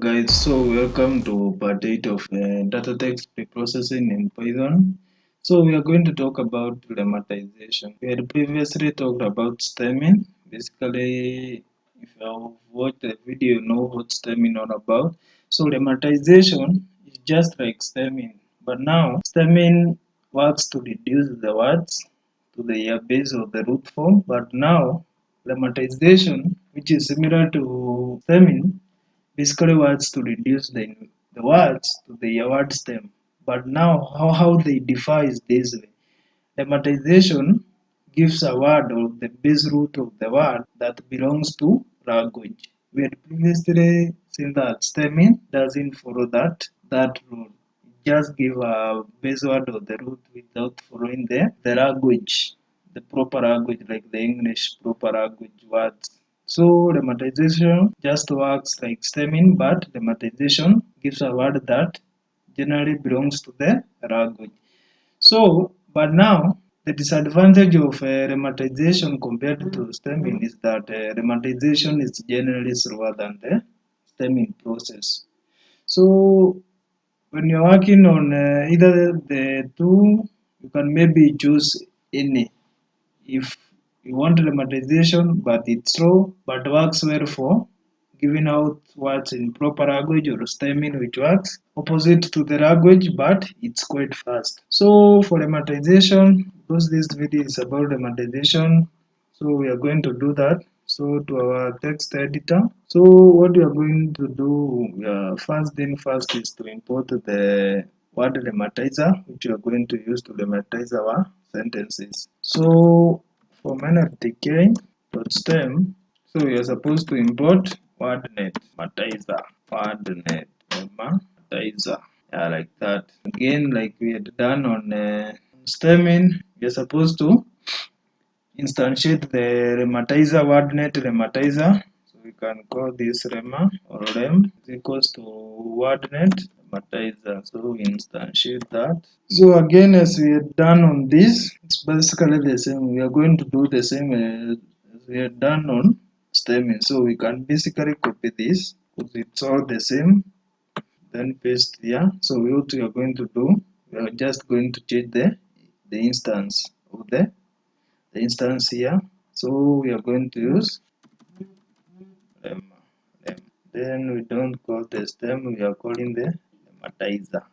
Guys, so welcome to part 8 of data text preprocessing in Python. So we are going to talk about lemmatization. We had previously talked about stemming. Basically, if you have watched the video, you know what stemming all about. So lemmatization is just like stemming, but now stemming works to reduce the words to the base of the root form, but now lemmatization, which is similar to stemming, basically words to reduce the words to the word stem. But now how they define is this way. Lemmatization gives a word or the base root of the word that belongs to language. We had previously seen that stemming doesn't follow that rule. It just give a base word of the root without following the language, the proper language like the English proper language words. So lemmatization just works like stemming, but lemmatization gives a word that generally belongs to the language. So, but now the disadvantage of lemmatization compared to stemming is that lemmatization is generally slower than the stemming process. So, when you're working on either the two, you can maybe choose any. If you want lemmatization, but it's slow, but works well for giving out words in proper language, or stemming, which works opposite to the language, but it's quite fast. So for lemmatization, because this video is about lemmatization, so we are going to do that. So to our text editor, so what we are going to do, first thing first is to import the word lemmatizer, which we are going to use to lemmatize our sentences. So from nltk.stem, so we are supposed to import wordnet lemmatizer, wordnet lemmatizer, yeah, like that. Again, like we had done on stemming, we are supposed to instantiate the lemmatizer wordnet lemmatizer. So we can call this lemma or lem is equals to wordnet lemmatizer. So we instantiate that. So again, as we had done on this, it's basically the same. We are going to do the same as we had done on stemming. So we can basically copy this because it's all the same. Then paste here. So what we are going to do, we are just going to change the instance of the instance here. So we are going to use lemma. Then we don't call the stem, we are calling the lemmatizer.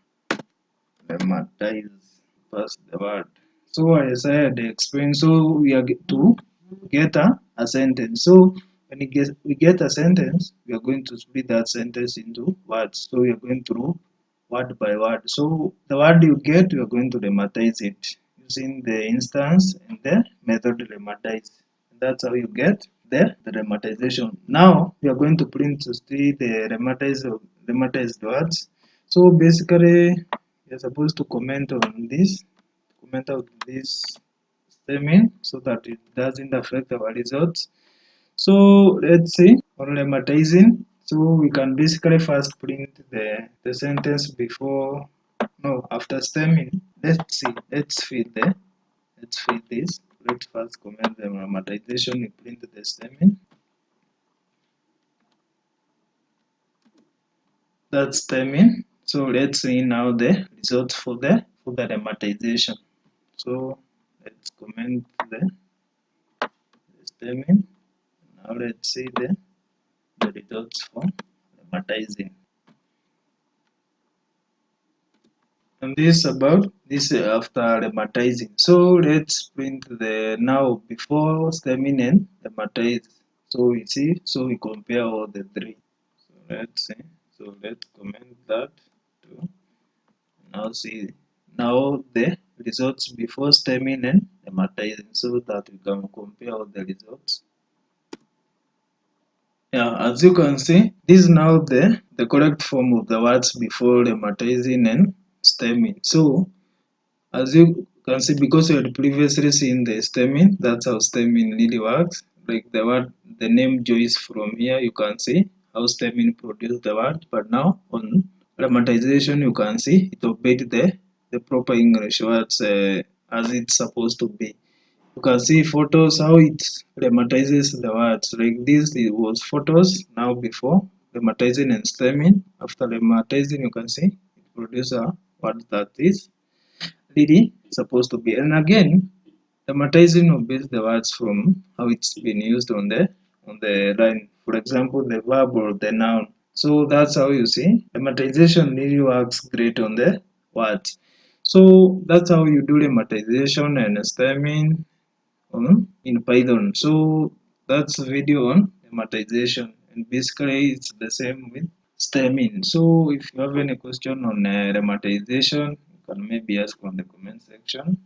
Lemmatize, pass the word. So as I had explained, so we are to get a sentence. So when we get a sentence, we are going to split that sentence into words. So we are going through word by word. So the word you get, you are going to lemmatize it using the instance and the method lemmatize. That's how you get the lemmatization. Now we are going to print to see the lemmatized words. So basically, you're supposed to comment on this, comment out this statement so that it doesn't affect our results. So let's see on lemmatizing. So we can basically first print the sentence before, no, after stemming. Let's see, let's fill this. Let's first comment the lemmatization, we print the stemming. That's stemming. So let's see now the results for the lemmatization. So let's comment the stemming. Now let's see the results for lemmatizing. And this about this after lemmatizing. So let's print the now before stemming and lemmatize. So we see, so we compare all the three. So let's see. So let's comment that too. Now see, now the results before stemming and lemmatizing, so that we can compare all the results. Yeah, as you can see, this is now the correct form of the words before lemmatizing and stemming. So as you can see, because you had previously seen the stemming, that's how stemming really works. Like the word, the name Joyce, from here you can see how stemming produced the word, but now on lemmatization you can see it obeyed the proper English words as it's supposed to be. You can see photos how it lemmatizes the words. Like this, it was photos. Now before lemmatizing and stemming. After lemmatizing, you can see it produces a word that is really supposed to be. And again, lemmatizing obeys the words from how it's been used on the line. For example, the verb or the noun. So that's how you see lemmatization really works great on the words. So that's how you do lemmatization and stemming in Python. So that's video on lemmatization, and basically it's the same with stemming. So if you have any question on lemmatization, you can maybe ask on the comment section.